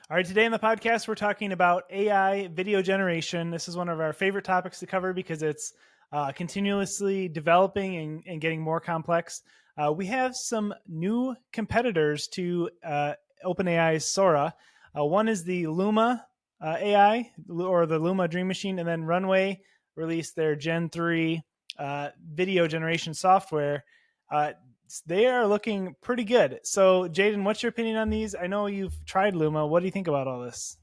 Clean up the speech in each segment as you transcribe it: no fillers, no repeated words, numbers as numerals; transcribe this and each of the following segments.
All right, today in the podcast, we're talking about AI video generation. This is one of our favorite topics to cover because it's continuously developing and getting more complex. We have some new competitors to OpenAI's Sora. One is the Luma AI, or the Luma Dream Machine, and then Runway released their Gen 3 video generation software. They are looking pretty good. So, Jaden, what's your opinion on these? I know you've tried Luma. What do you think about all this?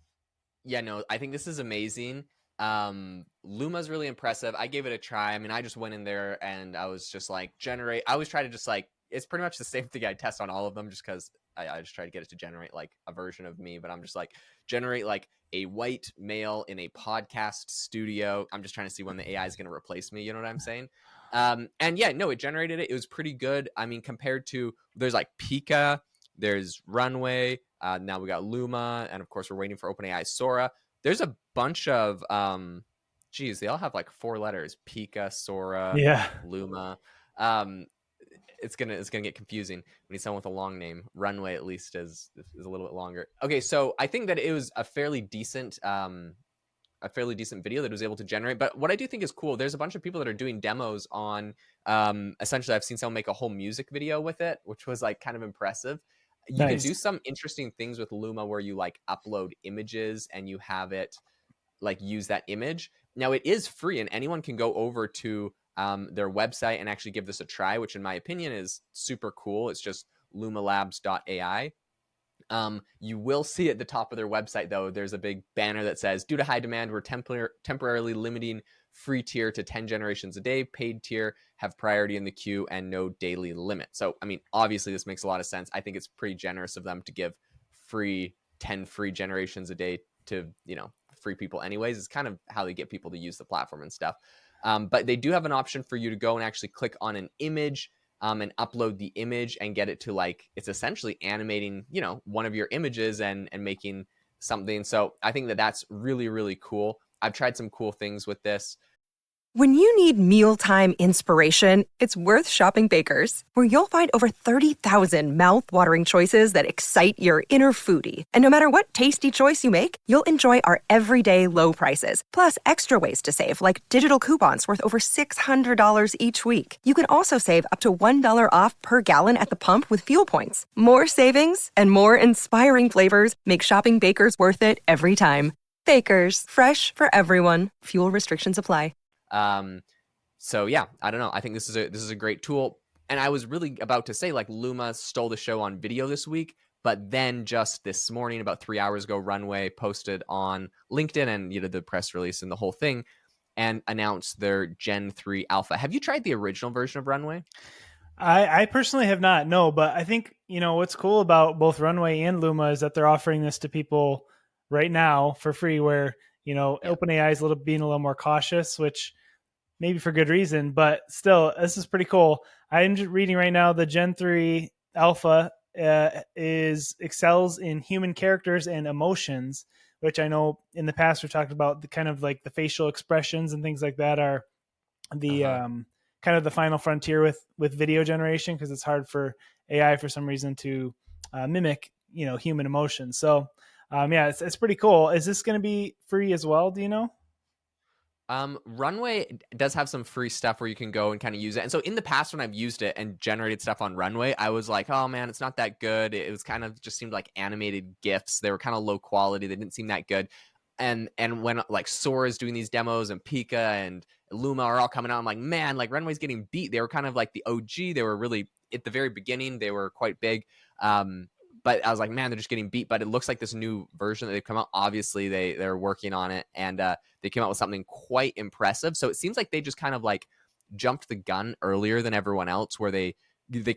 Yeah, no, I think this is amazing. Luma's really impressive. I gave it a try. I mean, I just went in there and I was just like, generate. I always try to just like, it's pretty much the same thing I test on all of them just because I just try to get it to generate like a version of me. But I'm just like, generate like a white male in a podcast studio. I'm just trying to see when the AI is going to replace me. You know what I'm saying? And yeah, no, it generated it. It was pretty good. I mean, compared to, there's like Pika, there's Runway. Now we got Luma, and of course we're waiting for OpenAI Sora. There's a bunch of they all have like 4 letters: Pika, Sora, Yeah. Luma. It's gonna get confusing. We need someone with a long name. Runway at least is a little bit longer. Okay, so I think that it was a fairly decent video that it was able to generate. But what I do think is cool, there's a bunch of people that are doing demos on. Essentially, I've seen someone make a whole music video with it, which was like kind of impressive. You can do some interesting things with Luma where you like upload images and you have it like use that image. Now it is free and anyone can go over to their website and actually give this a try, which in my opinion is super cool. It's just lumalabs.ai. You will see at the top of their website, though, there's a big banner that says, due to high demand, we're temporarily limiting free tier to 10 generations a day. Paid tier have priority in the queue and no daily limit. So, I mean, obviously this makes a lot of sense. I think it's pretty generous of them to give 10 free generations a day to, free people anyways. It's kind of how they get people to use the platform and stuff. But they do have an option for you to go and actually click on an image and upload the image and get it to like, it's essentially animating, one of your images and making something. So I think that that's really, really cool. I've tried some cool things with this. When you need mealtime inspiration, it's worth shopping Baker's, where you'll find over 30,000 mouth-watering choices that excite your inner foodie. And no matter what tasty choice you make, you'll enjoy our everyday low prices, plus extra ways to save, like digital coupons worth over $600 each week. You can also save up to $1 off per gallon at the pump with fuel points. More savings and more inspiring flavors make shopping Baker's worth it every time. Baker's, fresh for everyone. Fuel restrictions apply. So yeah, I don't know. I think this is a great tool. And I was really about to say like Luma stole the show on video this week, but then just this morning, about 3 hours ago, Runway posted on LinkedIn and the press release and the whole thing and announced their Gen 3 alpha. Have you tried the original version of Runway? I personally have not, no, but I think, what's cool about both Runway and Luma is that they're offering this to people right now for free where, OpenAI is being a little more cautious, which maybe for good reason, but still, this is pretty cool. I'm just reading right now the Gen 3 Alpha excels in human characters and emotions, which I know in the past we've talked about the kind of like the facial expressions and things like that are the kind of the final frontier with video generation because it's hard for AI for some reason to mimic human emotions. So yeah, it's pretty cool. Is this going to be free as well? Do you know? Runway does have some free stuff where you can go and kind of use it. And so in the past when I've used it and generated stuff on Runway, I was like, oh man, it's not that good. It was kind of just seemed like animated GIFs. They were kind of low quality. They didn't seem that good. And when like Sora is doing these demos and Pika and Luma are all coming out, I'm like, man, like Runway's getting beat. They were kind of like the OG. They were really at the very beginning. They were quite big. But I was like, man, they're just getting beat. But it looks like this new version that they've come out, obviously they're working on it. And they came out with something quite impressive. So it seems like they just kind of like jumped the gun earlier than everyone else where they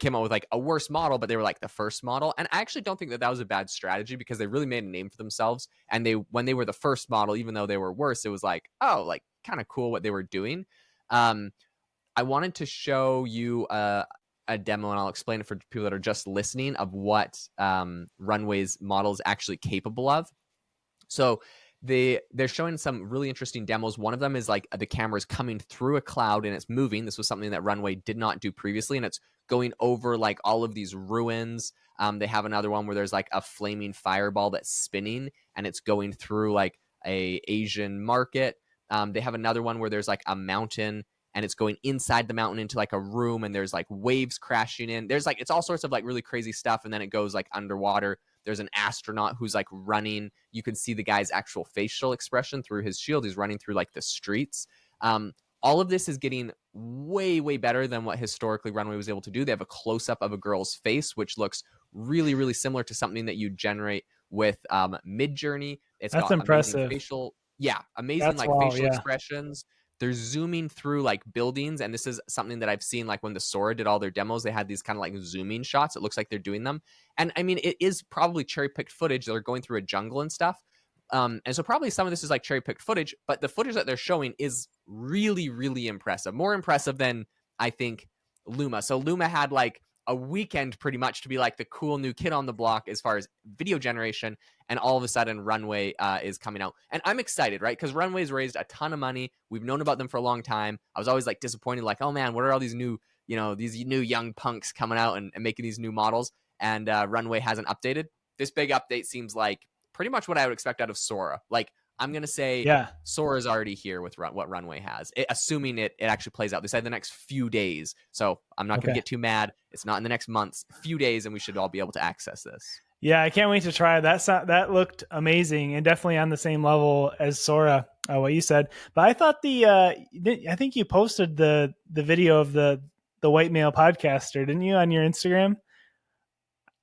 came out with like a worse model, but they were like the first model. And I actually don't think that was a bad strategy because they really made a name for themselves. And when they were the first model, even though they were worse, it was like, oh, like kind of cool what they were doing. I wanted to show you a demo, and I'll explain it for people that are just listening, of what Runway's model is actually capable of. So they're showing some really interesting demos. One of them is like the camera's coming through a cloud and it's moving. This was something that Runway did not do previously, and it's going over like all of these ruins. They have another one where there's like a flaming fireball that's spinning and it's going through like a Asian market. They have another one where there's like a mountain and it's going inside the mountain into like a room, and there's like waves crashing in. There's like, it's all sorts of like really crazy stuff. And then it goes like underwater. There's an astronaut who's like running. You can see the guy's actual facial expression through his shield. He's running through like the streets. All of this is getting way, way better than what historically Runway was able to do. They have a close-up of a girl's face, which looks really, really similar to something that you generate with Midjourney. It's That's got impressive. amazing facial, amazing That's like wow, facial yeah. expressions. They're zooming through like buildings, and this is something that I've seen like when the Sora did all their demos. They had these kind of like zooming shots. It looks like they're doing them, and I mean, it is probably cherry-picked footage. They're going through a jungle and stuff. And so probably some of this is like cherry-picked footage, but the footage that they're showing is really, really impressive. More impressive than, I think, Luma. So Luma had like a weekend pretty much to be like the cool new kid on the block as far as video generation, and all of a sudden Runway is coming out. And I'm excited, right? Because Runway's raised a ton of money. We've known about them for a long time. I was always like disappointed, like, oh man, what are all these new, these new young punks coming out and making these new models? And Runway hasn't updated. This big update seems like pretty much what I would expect out of Sora. Like, I'm going to say Sora's already here with what Runway has, assuming it actually plays out. They said the next few days. So I'm not going to get too mad. It's not in the next months, few days, and we should all be able to access this. Yeah, I can't wait to try that. That looked amazing and definitely on the same level as Sora, what you said. But I thought I think you posted the video of the white male podcaster, didn't you, on your Instagram?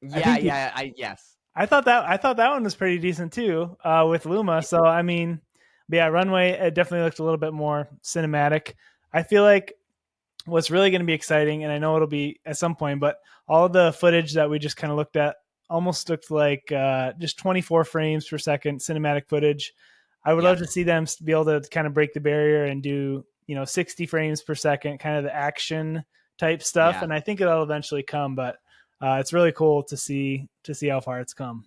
Yes. I thought that one was pretty decent too, with Luma. So I mean, yeah, Runway, it definitely looked a little bit more cinematic. I feel like what's really going to be exciting, and I know it'll be at some point, but all the footage that we just kind of looked at almost looked like just 24 frames per second cinematic footage. I would love to see them be able to kind of break the barrier and do 60 frames per second, kind of the action type stuff. And I think it'll eventually come, but it's really cool to see how far it's come.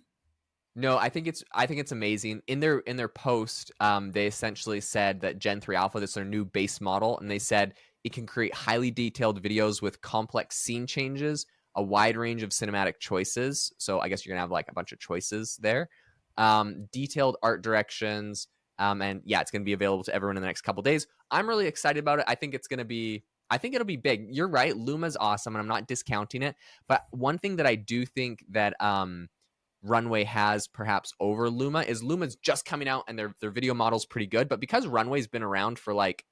No, I think it's amazing. In their post, they essentially said that Gen 3 Alpha, this is their new base model, and they said it can create highly detailed videos with complex scene changes, a wide range of cinematic choices. So I guess you're gonna have like a bunch of choices there, detailed art directions, and it's gonna be available to everyone in the next couple of days. I'm really excited about it. I think it'll be big. You're right. Luma's awesome, and I'm not discounting it. But one thing that I do think that Runway has perhaps over Luma is Luma's just coming out, and their video model's pretty good. But because Runway's been around for like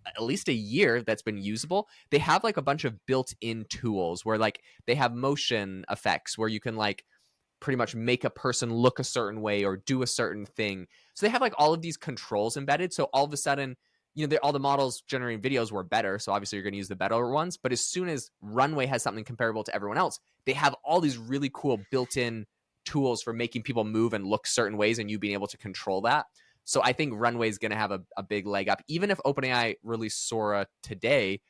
at least a year that's been usable, they have like a bunch of built-in tools where like they have motion effects where you can like pretty much make a person look a certain way or do a certain thing. So they have like all of these controls embedded. So all of a sudden, all the models generating videos were better. So obviously you're going to use the better ones. But as soon as Runway has something comparable to everyone else, they have all these really cool built-in tools for making people move and look certain ways, and you being able to control that. So I think Runway is going to have a big leg up. Even if OpenAI released Sora today,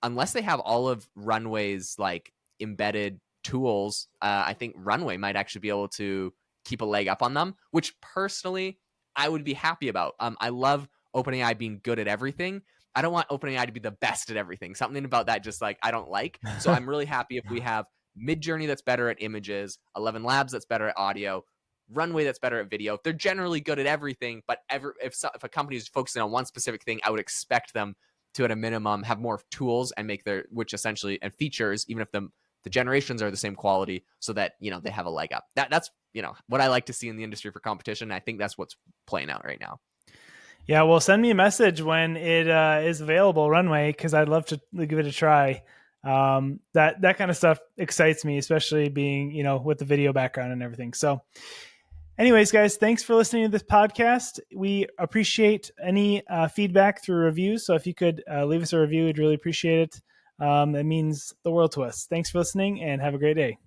unless they have all of Runway's like embedded tools, I think Runway might actually be able to keep a leg up on them, which personally I would be happy about. I love OpenAI being good at everything. I don't want OpenAI to be the best at everything. Something about that just like I don't like. So I'm really happy if we have Midjourney that's better at images, 11 Labs that's better at audio, Runway that's better at video. They're generally good at everything, but if a company is focusing on one specific thing, I would expect them to, at a minimum, have more tools and make and features, even if the generations are the same quality, so that they have a leg up. That's what I like to see in the industry for competition. I think that's what's playing out right now. Yeah, well, send me a message when it is available, Runway, because I'd love to give it a try. That kind of stuff excites me, especially being with the video background and everything. So anyways, guys, thanks for listening to this podcast. We appreciate any feedback through reviews. So if you could leave us a review, we'd really appreciate it. It means the world to us. Thanks for listening, and have a great day.